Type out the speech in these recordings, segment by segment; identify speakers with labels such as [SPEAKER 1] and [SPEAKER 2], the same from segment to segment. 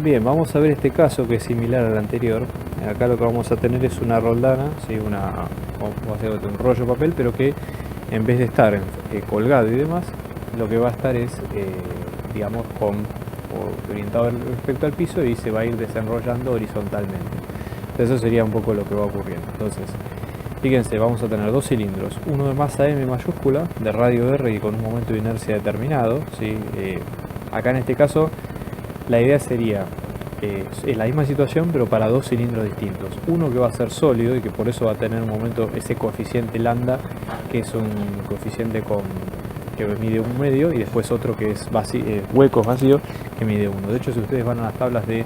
[SPEAKER 1] Bien, vamos a ver este caso que es similar al anterior. Acá lo que vamos a tener es una roldana, ¿sí? Un rollo de papel, pero que en vez de estar colgado y demás, lo que va a estar es, digamos, orientado respecto al piso y se va a ir desenrollando horizontalmente. Eso sería un poco lo que va ocurriendo. Entonces, fíjense, vamos a tener dos cilindros, uno de masa M mayúscula, de radio R y con un momento de inercia determinado, ¿sí? Acá en este caso la idea sería, es la misma situación pero para dos cilindros distintos. Uno que va a ser sólido y que por eso va a tener un momento ese coeficiente lambda, que es un coeficiente que mide 1,5, y después otro que es huecos vacíos, que mide 1. De hecho, si ustedes van a las tablas de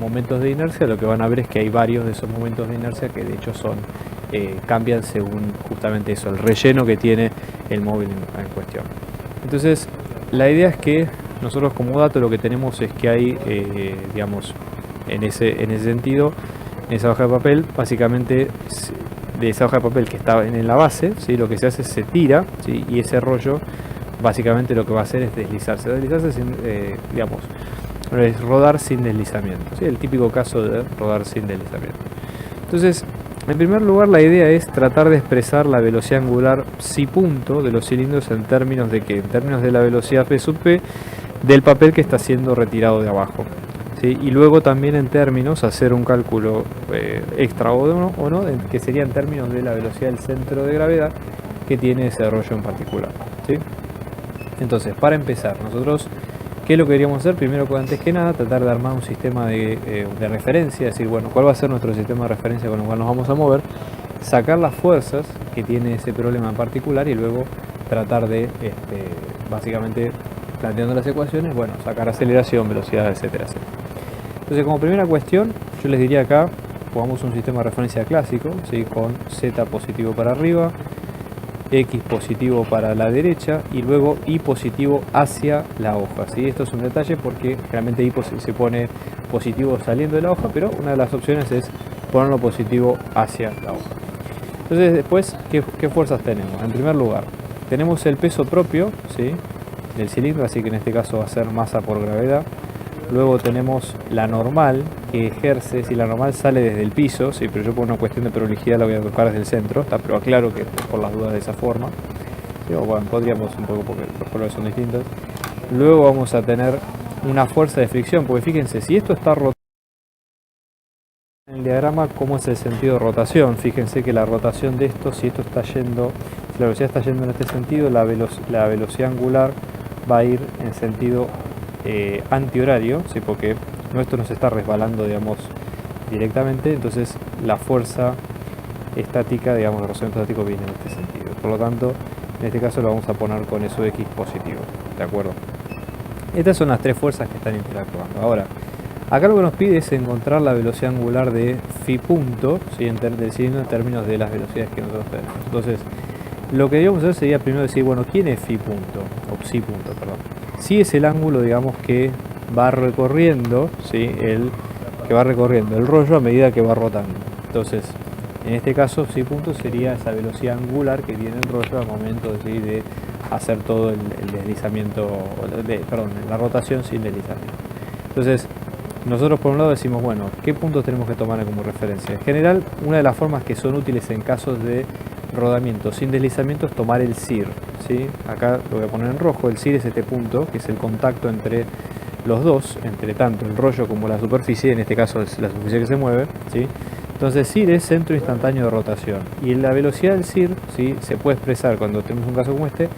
[SPEAKER 1] momentos de inercia, lo que van a ver es que hay varios de esos momentos de inercia que de hecho cambian según justamente eso, el relleno que tiene el móvil en cuestión. Entonces, la idea es que nosotros como dato lo que tenemos es que hay, digamos, en ese sentido, en esa hoja de papel, básicamente de esa hoja de papel que está en la base, ¿sí? Lo que se hace es se tira, ¿sí? Y ese rollo básicamente lo que va a hacer es deslizarse sin, digamos, es rodar sin deslizamiento, ¿sí? El típico caso de rodar sin deslizamiento. Entonces, en primer lugar, la idea es tratar de expresar la velocidad angular psi punto de los cilindros en términos de en términos de la velocidad P sub P del papel que está siendo retirado de abajo, ¿sí? Y luego también en términos, hacer un cálculo extra o no, que sería en términos de la velocidad del centro de gravedad que tiene ese rollo en particular, ¿sí? Entonces, para empezar, nosotros, ¿qué es lo que queríamos hacer? Primero, antes que nada, tratar de armar un sistema de referencia, es decir, bueno, ¿cuál va a ser nuestro sistema de referencia con el cual nos vamos a mover? Sacar las fuerzas que tiene ese problema en particular y luego tratar de, básicamente, planteando las ecuaciones, bueno, sacar aceleración, velocidad, etcétera, etcétera. Entonces, como primera cuestión, yo les diría acá, pongamos un sistema de referencia clásico, ¿sí? Con Z positivo para arriba, X positivo para la derecha y luego Y positivo hacia la hoja, ¿sí? Esto es un detalle porque generalmente Y se pone positivo saliendo de la hoja, pero una de las opciones es ponerlo positivo hacia la hoja. Entonces después, ¿qué fuerzas tenemos? En primer lugar, tenemos el peso propio, ¿sí? Del cilindro, así que en este caso va a ser masa por gravedad. Luego tenemos la normal que ejerce, si la normal sale desde el piso, sí, pero yo por una cuestión de prolijidad la voy a buscar desde el centro, pero aclaro que por las dudas de esa forma, ¿sí? O bueno, podríamos un poco porque los colores son distintos. Luego vamos a tener una fuerza de fricción, porque fíjense, si esto está rotando en el diagrama, ¿cómo es el sentido de rotación? Fíjense que la rotación de esto, si esto está yendo, si la velocidad está yendo en este sentido, la velocidad angular va a ir en sentido antihorario, ¿sí? Porque nuestro nos está resbalando, digamos, directamente, entonces la fuerza estática, digamos, el rozamiento estático viene en este sentido. Por lo tanto, en este caso lo vamos a poner con eso X positivo, ¿de acuerdo? Estas son las tres fuerzas que están interactuando. Ahora, acá lo que nos pide es encontrar la velocidad angular de phi punto, ¿sí? Del cilindro en términos de las velocidades que nosotros tenemos. Entonces, lo que debemos hacer sería primero decir, bueno, ¿quién es phi punto? O psi punto, perdón. Psi es el ángulo, digamos, que va recorriendo, ¿sí? Que va recorriendo el rollo a medida que va rotando. Entonces, en este caso, psi punto sería esa velocidad angular que tiene el rollo al momento, ¿sí? De hacer todo el deslizamiento, la rotación sin deslizamiento. Entonces, nosotros por un lado decimos, bueno, ¿qué puntos tenemos que tomar como referencia? En general, una de las formas que son útiles en casos de rodamiento sin deslizamiento es tomar el CIR, ¿sí? Acá lo voy a poner en rojo. El CIR es este punto, que es el contacto entre los dos, entre tanto el rollo como la superficie, en este caso es la superficie que se mueve, ¿sí? Entonces CIR es centro instantáneo de rotación, y la velocidad del CIR, ¿sí? Se puede expresar, cuando tenemos un caso como este,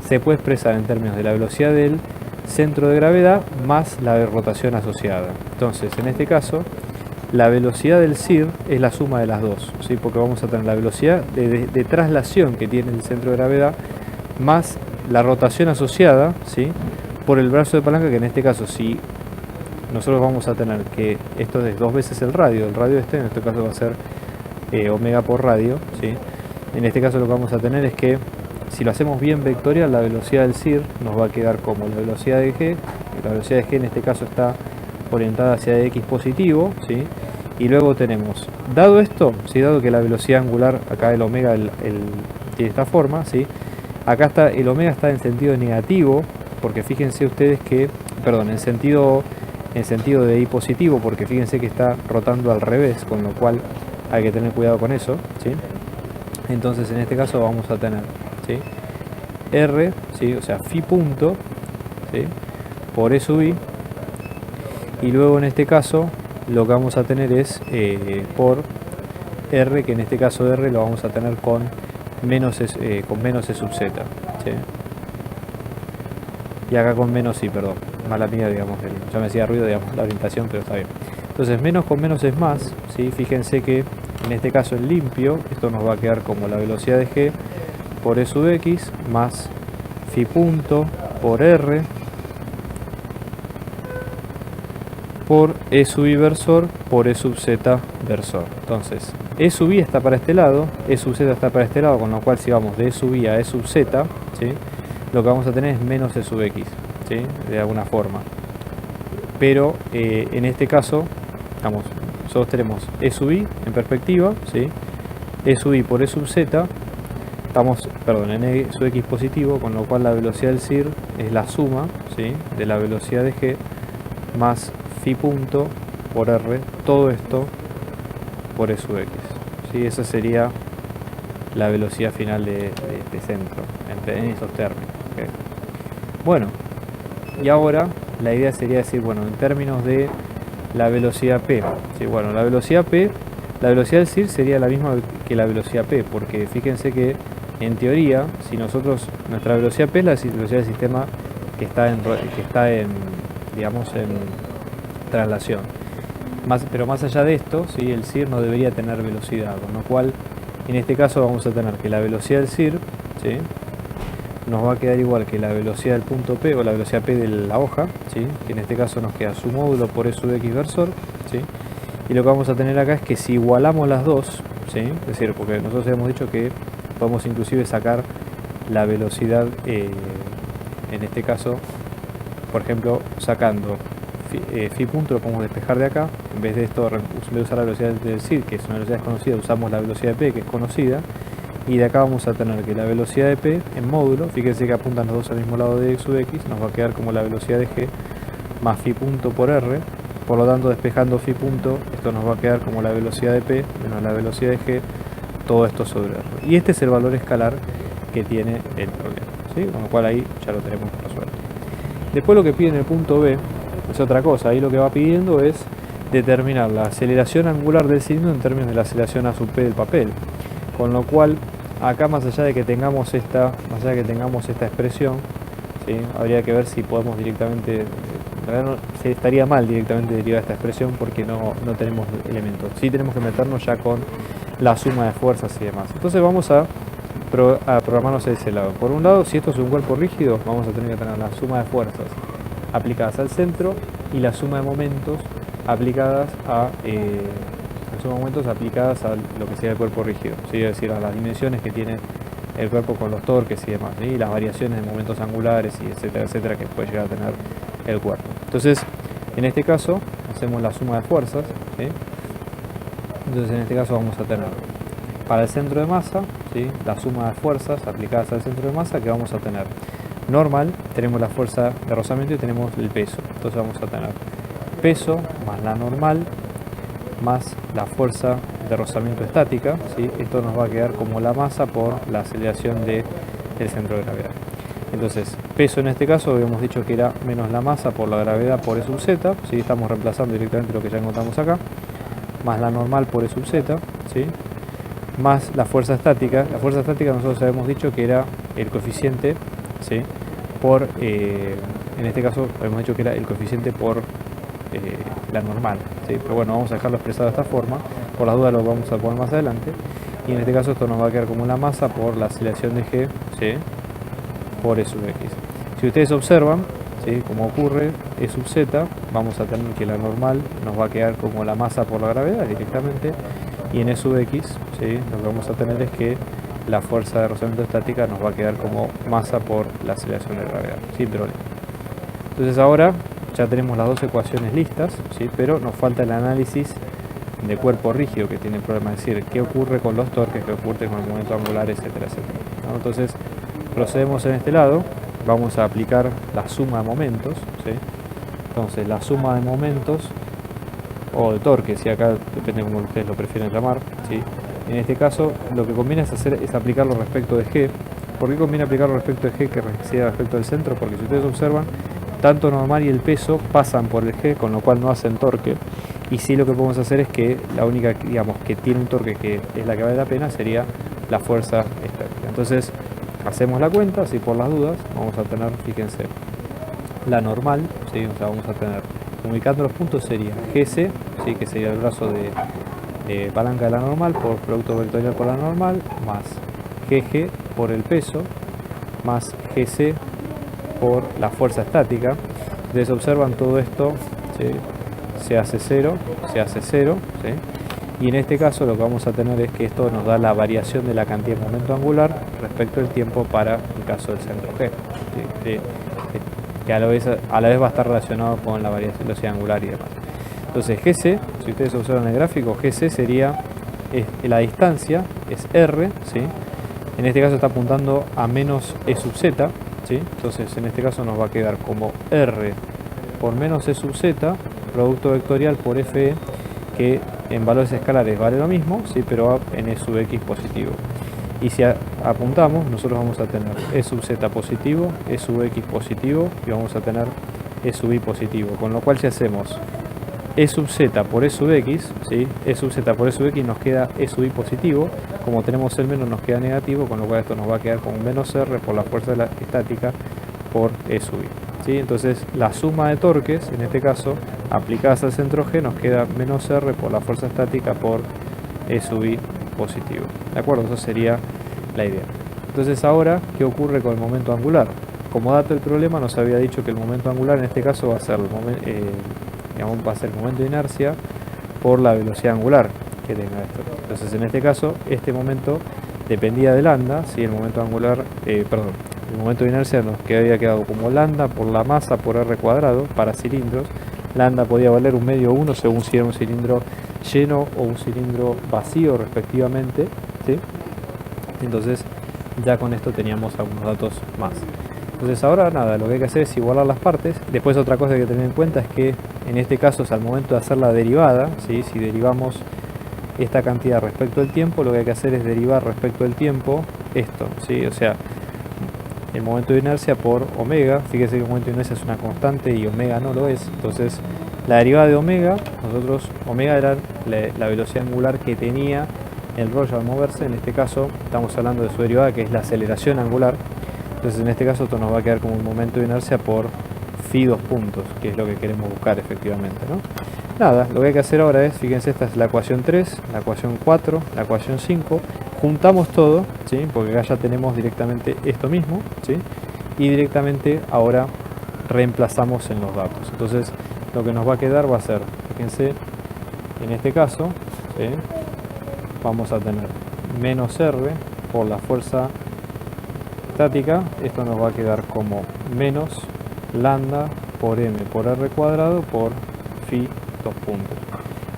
[SPEAKER 1] se puede expresar en términos de la velocidad del centro de gravedad más la de rotación asociada. Entonces, en este caso, la velocidad del CIR es la suma de las dos, ¿sí? Porque vamos a tener la velocidad de traslación que tiene el centro de gravedad más la rotación asociada, ¿sí? Por el brazo de palanca, que en este caso, si nosotros vamos a tener que esto es 2 veces el radio en este caso va a ser omega por radio, ¿sí? En este caso lo que vamos a tener es que si lo hacemos bien vectorial, la velocidad del CIR nos va a quedar como la velocidad de G, la velocidad de G en este caso está orientada hacia X positivo, ¿sí? Y luego tenemos, dado esto, ¿sí? Dado que la velocidad angular, acá el omega tiene esta forma, ¿sí? Acá está, el omega está en sentido negativo, porque fíjense ustedes que, perdón, en en sentido de I positivo, porque fíjense que está rotando al revés, con lo cual hay que tener cuidado con eso, ¿sí? Entonces en este caso vamos a tener, ¿sí?, R, ¿sí?, o sea, phi punto, ¿sí?, por E sub I, y luego en este caso lo que vamos a tener es por R, que en este caso R lo vamos a tener con menos E sub Z, ¿sí?, y acá con menos I, perdón, mala mía, digamos, ya me hacía ruido, digamos, la orientación, pero está bien. Entonces menos con menos es más, ¿sí? Fíjense que en este caso en limpio esto nos va a quedar como la velocidad de G por E sub X más phi punto por R por E sub I versor por E sub Z versor. Entonces E sub I está para este lado, E sub Z está para este lado, con lo cual si vamos de E sub I a E sub Z, ¿sí?, lo que vamos a tener es menos E sub X, ¿sí?, de alguna forma. Pero en este caso, vamos, nosotros tenemos E sub I en perspectiva, ¿sí?, E sub I por E sub Z, estamos, perdón, en E sub X positivo, con lo cual la velocidad del CIR es la suma, ¿sí?, de la velocidad de G más phi punto por R, todo esto por E sub X, ¿sí? Esa sería la velocidad final de este centro, en esos términos, ¿okay? Bueno, y ahora la idea sería decir, bueno, en términos de la velocidad P, ¿sí? Bueno, la velocidad P, la velocidad del CIR sería la misma que la velocidad P, porque fíjense que en teoría, si nosotros, nuestra velocidad P es la velocidad del sistema que está en digamos, en traslación. Pero más allá de esto, ¿sí?, el CIR no debería tener velocidad, con lo cual en este caso vamos a tener que la velocidad del CIR, ¿sí?, nos va a quedar igual que la velocidad del punto P o la velocidad P de la hoja, ¿sí?, que en este caso nos queda su módulo por E sub X versor, ¿sí?, y lo que vamos a tener acá es que si igualamos las dos, ¿sí?, es decir, porque nosotros hemos dicho que podemos inclusive sacar la velocidad, en este caso, por ejemplo, sacando phi punto lo podemos despejar de acá, en vez de esto, en vez de usar la velocidad del CIR, que es una velocidad desconocida, usamos la velocidad de P, que es conocida, y de acá vamos a tener que la velocidad de P en módulo, fíjense que apuntan los dos al mismo lado de sub X, nos va a quedar como la velocidad de G más phi punto por R, por lo tanto despejando phi punto, esto nos va a quedar como la velocidad de P menos la velocidad de G, todo esto sobre R. Y este es el valor escalar que tiene el problema, ¿sí?, con lo cual ahí ya lo tenemos resuelto. Después lo que pide en el punto B es otra cosa, ahí lo que va pidiendo es determinar la aceleración angular del cilindro en términos de la aceleración A sub P del papel, con lo cual acá más allá de que tengamos esta expresión, ¿sí?, habría que ver si podemos directamente, en realidad se estaría mal directamente derivar esta expresión porque no tenemos elementos, sí tenemos que meternos ya con la suma de fuerzas y demás. Entonces vamos a programarnos de ese lado. Por un lado, si esto es un cuerpo rígido, vamos a tener que tener la suma de fuerzas aplicadas al centro y la suma de momentos aplicadas a lo que sea el cuerpo rígido, ¿sí?, es decir, a las dimensiones que tiene el cuerpo con los torques y demás, ¿sí?, y las variaciones de momentos angulares y etcétera, etcétera, que puede llegar a tener el cuerpo. Entonces, en este caso, hacemos la suma de fuerzas, ¿sí? Entonces, en este caso vamos a tener para el centro de masa, ¿sí?, la suma de fuerzas aplicadas al centro de masa, que vamos a tener normal, tenemos la fuerza de rozamiento y tenemos el peso. Entonces vamos a tener peso más la normal más la fuerza de rozamiento estática, ¿sí?, esto nos va a quedar como la masa por la aceleración del centro de gravedad. Entonces, peso en este caso habíamos dicho que era menos la masa por la gravedad por E sub Z, ¿sí?, estamos reemplazando directamente lo que ya encontramos acá, más la normal por E sub Z, ¿sí?, más la fuerza estática. La fuerza estática nosotros habíamos dicho que era el coeficiente, ¿sí?, por, en este caso habíamos dicho que era el coeficiente por la normal, ¿sí?, pero bueno, vamos a dejarlo expresado de esta forma, por las dudas lo vamos a poner más adelante, y en este caso esto nos va a quedar como la masa por la aceleración de G, ¿sí?, por E sub X. Si ustedes observan, ¿sí?, como ocurre E sub Z, vamos a tener que la normal nos va a quedar como la masa por la gravedad directamente, y en E sub X, ¿sí?, lo que vamos a tener es que la fuerza de rozamiento estática nos va a quedar como masa por la aceleración de gravedad, sin problema. Entonces ahora ya tenemos las dos ecuaciones listas, ¿sí?, pero nos falta el análisis de cuerpo rígido que tiene el problema, es decir, qué ocurre con los torques, qué ocurre con el momento angular, etcétera, etcétera, ¿no? Entonces procedemos en este lado, vamos a aplicar la suma de momentos, ¿sí?, Entonces la suma de momentos o de torque, si acá depende como ustedes lo prefieren llamar, ¿sí? En este caso lo que conviene es aplicarlo respecto de G. ¿Por qué conviene aplicarlo respecto de G que sea respecto del centro? Porque si ustedes observan, tanto normal y el peso pasan por el G, con lo cual no hacen torque. Y sí, lo que podemos hacer es que la única, digamos, que tiene un torque que es la que vale la pena sería la fuerza estática. Entonces hacemos la cuenta, así por las dudas, vamos a tener, fíjense, la normal, ¿sí? O sea, vamos a tener, ubicando los puntos sería GC, ¿sí? Que sería el brazo de palanca de la normal por producto vectorial por la normal, más GG por el peso, más GC por la fuerza estática. Ustedes observan todo esto, ¿sí? Se hace cero, ¿sí? Y en este caso lo que vamos a tener es que esto nos da la variación de la cantidad de momento angular respecto al tiempo para el caso del centro G, ¿sí? Que a la vez va a estar relacionado con la variación de velocidad angular y demás. Entonces GC, si ustedes observan el gráfico, GC sería la distancia, es R, ¿sí? En este caso está apuntando a menos E sub Z, ¿sí? Entonces en este caso nos va a quedar como R por menos E sub Z, producto vectorial por FE, que en valores escalares vale lo mismo, ¿sí? Pero en E sub X positivo. Y si apuntamos, nosotros vamos a tener E sub Z positivo, E sub X positivo y vamos a tener E sub Y positivo. Con lo cual si hacemos E sub Z por E sub X, ¿sí? E sub Z por E sub X nos queda E sub Y positivo. Como tenemos el menos nos queda negativo, con lo cual esto nos va a quedar con menos R por la fuerza estática por E sub Y. ¿Sí? Entonces la suma de torques, en este caso, aplicadas al centro G, nos queda menos R por la fuerza estática por E sub Y positivo. ¿De acuerdo? Eso sería la idea. Entonces ahora, ¿qué ocurre con el momento angular? Como dato del problema nos había dicho que el momento angular en este caso va a ser el momento de inercia por la velocidad angular que tenga esto. Entonces en este caso, este momento dependía de lambda, ¿sí? El momento angular, el momento de inercia nos había quedado como lambda por la masa por R cuadrado para cilindros. Lambda podía valer 1 medio 1 según si era un cilindro lleno o un cilindro vacío respectivamente, ¿sí? Entonces ya con esto teníamos algunos datos más. Entonces ahora nada, lo que hay que hacer es igualar las partes. Después otra cosa que hay que tener en cuenta es que en este caso es al momento de hacer la derivada, ¿sí? Si derivamos esta cantidad respecto al tiempo, lo que hay que hacer es derivar respecto al tiempo esto, ¿sí? O sea, el momento de inercia por omega. Fíjese que el momento de inercia es una constante y omega no lo es. Entonces la derivada de omega, omega era la velocidad angular que tenía el rollo al moverse. En este caso estamos hablando de su derivada, que es la aceleración angular. Entonces en este caso esto nos va a quedar como un momento de inercia por phi 2 puntos, que es lo que queremos buscar efectivamente, ¿no? Nada, lo que hay que hacer ahora es, fíjense, esta es la ecuación 3, la ecuación 4, la ecuación 5, juntamos todo, ¿sí? Porque acá ya tenemos directamente esto mismo, ¿sí? Y directamente ahora reemplazamos en los datos. Entonces lo que nos va a quedar va a ser, fíjense, en este caso, ¿sí? Vamos a tener menos R por la fuerza estática. Esto nos va a quedar como menos lambda por m por r cuadrado por phi 2 puntos.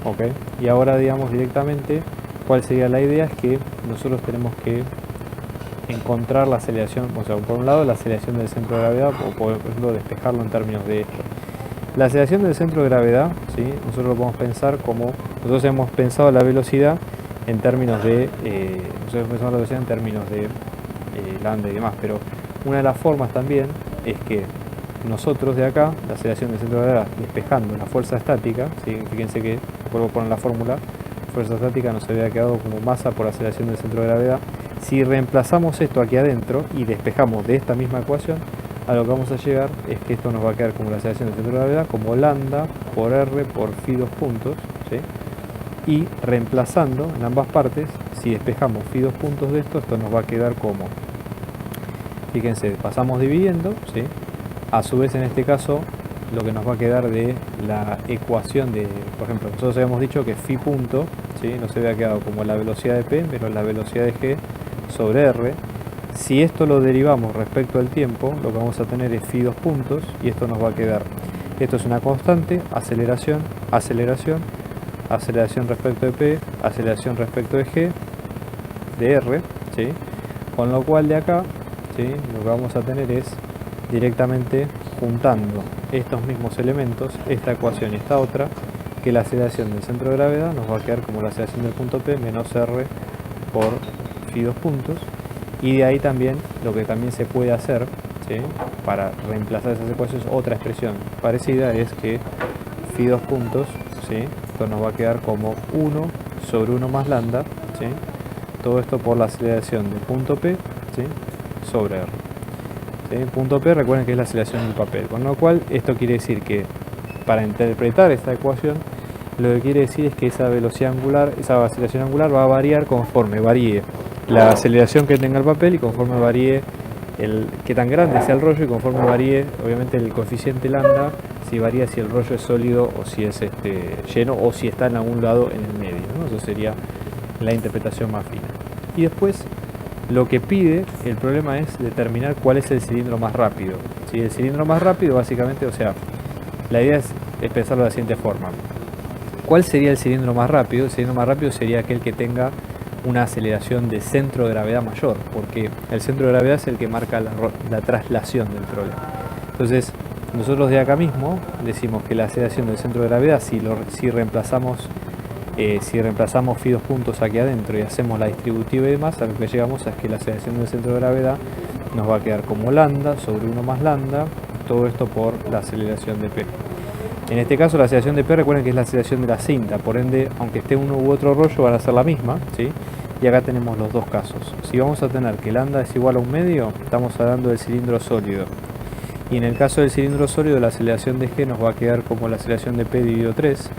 [SPEAKER 1] ¿Ok? Y ahora digamos directamente cuál sería la idea, es que nosotros tenemos que encontrar la aceleración, o sea, por un lado la aceleración del centro de gravedad, o por ejemplo despejarlo en términos de esto. La aceleración del centro de gravedad, ¿sí? Nosotros lo podemos pensar como, nosotros hemos pensado la velocidad en términos de, lambda y demás, pero una de las formas también es que nosotros de acá, la aceleración del centro de gravedad, despejando la fuerza estática, ¿sí? Fíjense que, vuelvo a poner la fórmula, fuerza estática nos había quedado como masa por aceleración del centro de gravedad. Si reemplazamos esto aquí adentro y despejamos de esta misma ecuación, a lo que vamos a llegar es que esto nos va a quedar como la aceleración del centro de gravedad, como lambda por r por phi 2 puntos, ¿sí? Y reemplazando en ambas partes, si despejamos phi 2 puntos de esto nos va a quedar como, fíjense, pasamos dividiendo, ¿sí? A su vez en este caso lo que nos va a quedar de la ecuación de, por ejemplo, nosotros habíamos dicho que phi punto, ¿sí? Nos había quedado como la velocidad de p menos la velocidad de g sobre r. Si esto lo derivamos respecto al tiempo, lo que vamos a tener es phi 2 puntos y esto nos va a quedar, esto es una constante, aceleración, aceleración, aceleración respecto de p, aceleración respecto de g, de r, ¿sí? Con lo cual de acá, ¿sí? Lo que vamos a tener es directamente juntando estos mismos elementos, esta ecuación y esta otra, que la aceleración del centro de gravedad nos va a quedar como la aceleración del punto P menos R por phi 2 puntos. Y de ahí también, lo que también se puede hacer, ¿sí?, para reemplazar esas ecuaciones, otra expresión parecida es que phi 2 puntos, ¿sí?, esto nos va a quedar como 1 sobre 1 más lambda, ¿sí?, todo esto por la aceleración del punto P, ¿sí?, sobre R. ¿Sí? Punto P, recuerden que es la aceleración del papel, con lo cual esto quiere decir que para interpretar esta ecuación, lo que quiere decir es que esa velocidad angular, esa aceleración angular va a variar conforme varíe la aceleración que tenga el papel y conforme varíe qué tan grande sea el rollo y conforme varíe obviamente el coeficiente lambda, si varía si el rollo es sólido o si es lleno o si está en algún lado en el medio, ¿no? Eso sería la interpretación más fina. Y después lo que pide el problema es determinar cuál es el cilindro más rápido. Si el cilindro más rápido básicamente, o sea, la idea es pensarlo de la siguiente forma. ¿Cuál sería el cilindro más rápido? El cilindro más rápido sería aquel que tenga una aceleración de centro de gravedad mayor, porque el centro de gravedad es el que marca la traslación del problema. Entonces, nosotros de acá mismo decimos que la aceleración del centro de gravedad, si reemplazamos phi 2 puntos aquí adentro y hacemos la distributiva y demás, a lo que llegamos es que la aceleración del centro de gravedad nos va a quedar como lambda sobre 1 más lambda, todo esto por la aceleración de P. En este caso la aceleración de P, recuerden que es la aceleración de la cinta, por ende, aunque esté uno u otro rollo, van a ser la misma, ¿sí? Y acá tenemos los dos casos. Si vamos a tener que lambda es igual a 1 medio, estamos hablando del cilindro sólido. Y en el caso del cilindro sólido, la aceleración de G nos va a quedar como la aceleración de P dividido 3.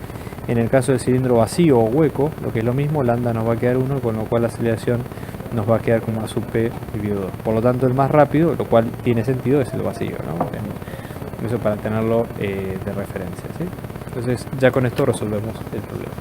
[SPEAKER 1] En el caso del cilindro vacío o hueco, lo que es lo mismo, lambda nos va a quedar 1, con lo cual la aceleración nos va a quedar como A sub P dividido 2. Por lo tanto, el más rápido, lo cual tiene sentido, es el vacío, ¿no? Eso para tenerlo de referencia, ¿sí? Entonces ya con esto resolvemos el problema.